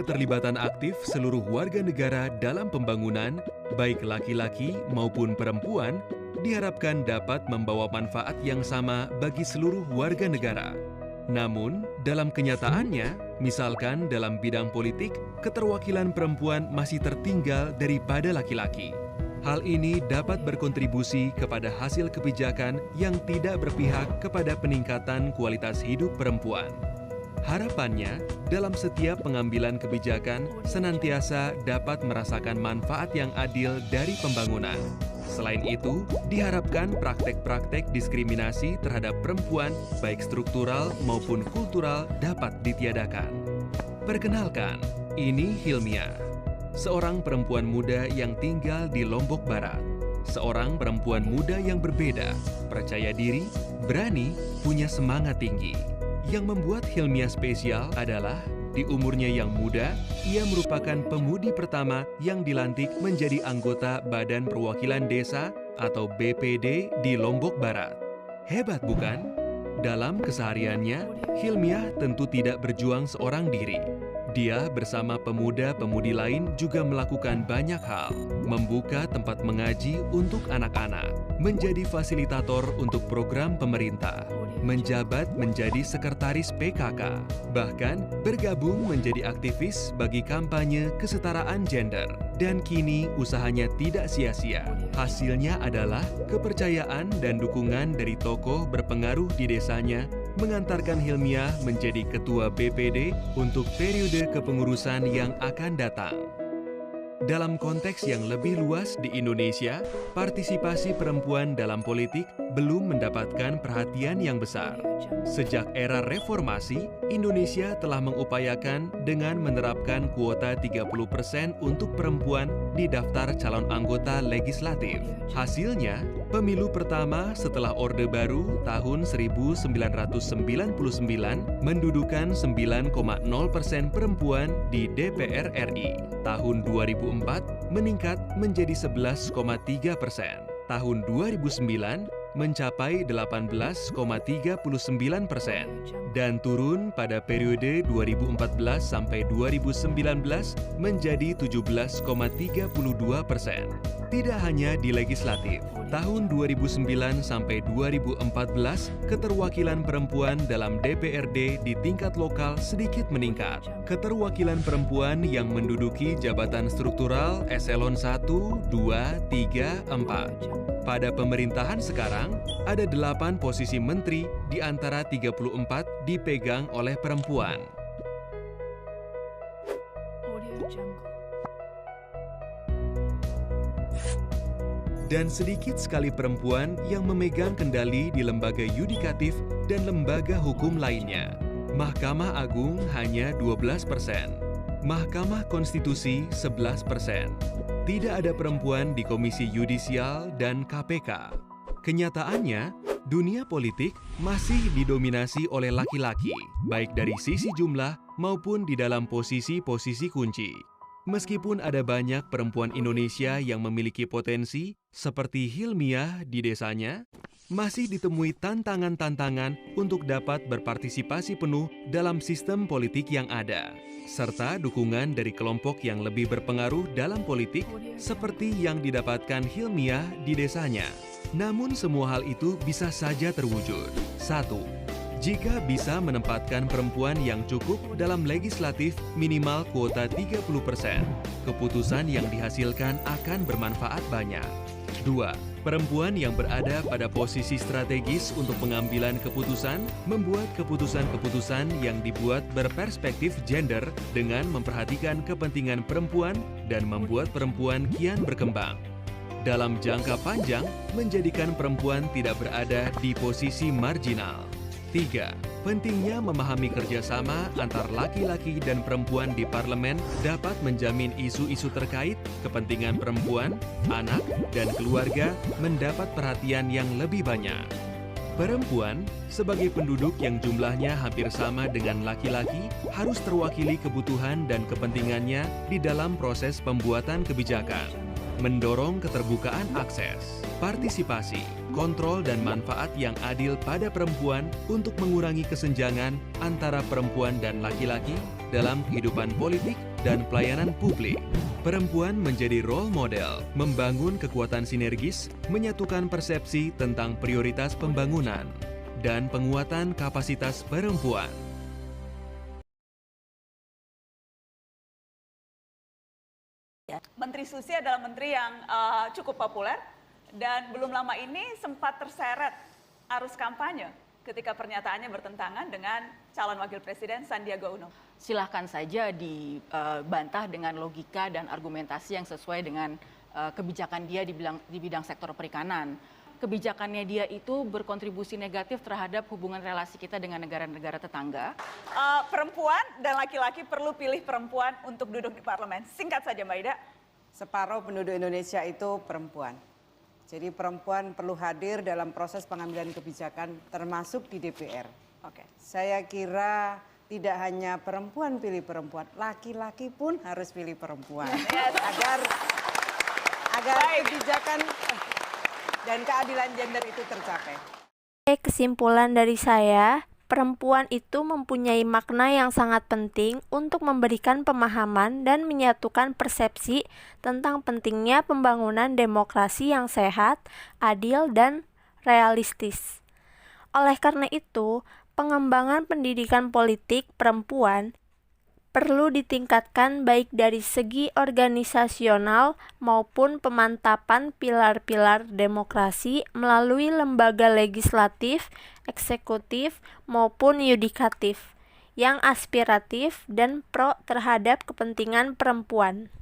keterlibatan aktif seluruh warga negara dalam pembangunan, baik laki-laki maupun perempuan, diharapkan dapat membawa manfaat yang sama bagi seluruh warga negara. Namun, dalam kenyataannya, misalkan dalam bidang politik, keterwakilan perempuan masih tertinggal daripada laki-laki. Hal ini dapat berkontribusi kepada hasil kebijakan yang tidak berpihak kepada peningkatan kualitas hidup perempuan. Harapannya, dalam setiap pengambilan kebijakan, senantiasa dapat merasakan manfaat yang adil dari pembangunan. Selain itu, diharapkan praktek-praktek diskriminasi terhadap perempuan, baik struktural maupun kultural, dapat ditiadakan. Perkenalkan, ini Hilmia, seorang perempuan muda yang tinggal di Lombok Barat. Seorang perempuan muda yang berbeda, percaya diri, berani, punya semangat tinggi. Yang membuat Hilmia spesial adalah, di umurnya yang muda, ia merupakan pemudi pertama yang dilantik menjadi anggota Badan Perwakilan Desa atau BPD di Lombok Barat. Hebat bukan? Dalam kesehariannya, Hilmia tentu tidak berjuang seorang diri. Dia bersama pemuda-pemudi lain juga melakukan banyak hal, membuka tempat mengaji untuk anak-anak, menjadi fasilitator untuk program pemerintah, menjabat menjadi sekretaris PKK, bahkan bergabung menjadi aktivis bagi kampanye kesetaraan gender. Dan kini usahanya tidak sia-sia. Hasilnya adalah kepercayaan dan dukungan dari tokoh berpengaruh di desanya mengantarkan Hilmia menjadi ketua BPD untuk periode kepengurusan yang akan datang. Dalam konteks yang lebih luas di Indonesia, partisipasi perempuan dalam politik belum mendapatkan perhatian yang besar. Sejak era reformasi, Indonesia telah mengupayakan dengan menerapkan kuota 30% untuk perempuan di daftar calon anggota legislatif. Hasilnya, pemilu pertama setelah Orde Baru tahun 1999 mendudukan 9,0% perempuan di DPR RI. Tahun 2004 meningkat menjadi 11,3%. Tahun 2009 mencapai 18,39% dan turun pada periode 2014 sampai 2019 menjadi 17,32%. Tidak hanya di legislatif, tahun 2009 sampai 2014 keterwakilan perempuan dalam DPRD di tingkat lokal sedikit meningkat. Keterwakilan perempuan yang menduduki jabatan struktural eselon 1, 2, 3, 4. Pada pemerintahan sekarang, ada 8 posisi menteri di antara 34 dipegang oleh perempuan. Dan sedikit sekali perempuan yang memegang kendali di lembaga yudikatif dan lembaga hukum lainnya. Mahkamah Agung hanya 12%. Mahkamah Konstitusi 11%. Tidak ada perempuan di Komisi Yudisial dan KPK. Kenyataannya, dunia politik masih didominasi oleh laki-laki, baik dari sisi jumlah maupun di dalam posisi-posisi kunci. Meskipun ada banyak perempuan Indonesia yang memiliki potensi, seperti Hilmia di desanya, masih ditemui tantangan-tantangan untuk dapat berpartisipasi penuh dalam sistem politik yang ada, serta dukungan dari kelompok yang lebih berpengaruh dalam politik seperti yang didapatkan Hilmia di desanya. Namun semua hal itu bisa saja terwujud. 1. Jika bisa menempatkan perempuan yang cukup dalam legislatif minimal kuota 30%, keputusan yang dihasilkan akan bermanfaat banyak. 2. Perempuan yang berada pada posisi strategis untuk pengambilan keputusan, membuat keputusan-keputusan yang dibuat berperspektif gender dengan memperhatikan kepentingan perempuan dan membuat perempuan kian berkembang. Dalam jangka panjang, menjadikan perempuan tidak berada di posisi marginal. 3. Pentingnya memahami kerjasama antar laki-laki dan perempuan di parlemen dapat menjamin isu-isu terkait kepentingan perempuan, anak, dan keluarga mendapat perhatian yang lebih banyak. Perempuan, sebagai penduduk yang jumlahnya hampir sama dengan laki-laki, harus terwakili kebutuhan dan kepentingannya di dalam proses pembuatan kebijakan. Mendorong keterbukaan akses, partisipasi, kontrol dan manfaat yang adil pada perempuan untuk mengurangi kesenjangan antara perempuan dan laki-laki dalam kehidupan politik dan pelayanan publik. Perempuan menjadi role model, membangun kekuatan sinergis, menyatukan persepsi tentang prioritas pembangunan, dan penguatan kapasitas perempuan. Menteri Susi adalah menteri yang cukup populer dan belum lama ini sempat terseret arus kampanye ketika pernyataannya bertentangan dengan calon wakil presiden Sandiaga Uno. Silahkan saja dibantah dengan logika dan argumentasi yang sesuai dengan kebijakan dia di bidang sektor perikanan. Kebijakannya dia itu berkontribusi negatif terhadap hubungan relasi kita dengan negara-negara tetangga. Perempuan dan laki-laki perlu pilih perempuan untuk duduk di parlemen. Singkat saja Mbak Ida. Separuh penduduk Indonesia itu perempuan. Jadi perempuan perlu hadir dalam proses pengambilan kebijakan termasuk di DPR. Oke. Saya kira tidak hanya perempuan pilih perempuan, laki-laki pun harus pilih perempuan. Yes. Agar kebijakan dan keadilan gender itu tercapai. Kesimpulan dari saya, perempuan itu mempunyai makna yang sangat penting untuk memberikan pemahaman dan menyatukan persepsi tentang pentingnya pembangunan demokrasi yang sehat, adil, dan realistis. Oleh karena itu, pengembangan pendidikan politik perempuan perlu ditingkatkan baik dari segi organisasional maupun pemantapan pilar-pilar demokrasi melalui lembaga legislatif, eksekutif, maupun yudikatif yang aspiratif dan pro terhadap kepentingan perempuan.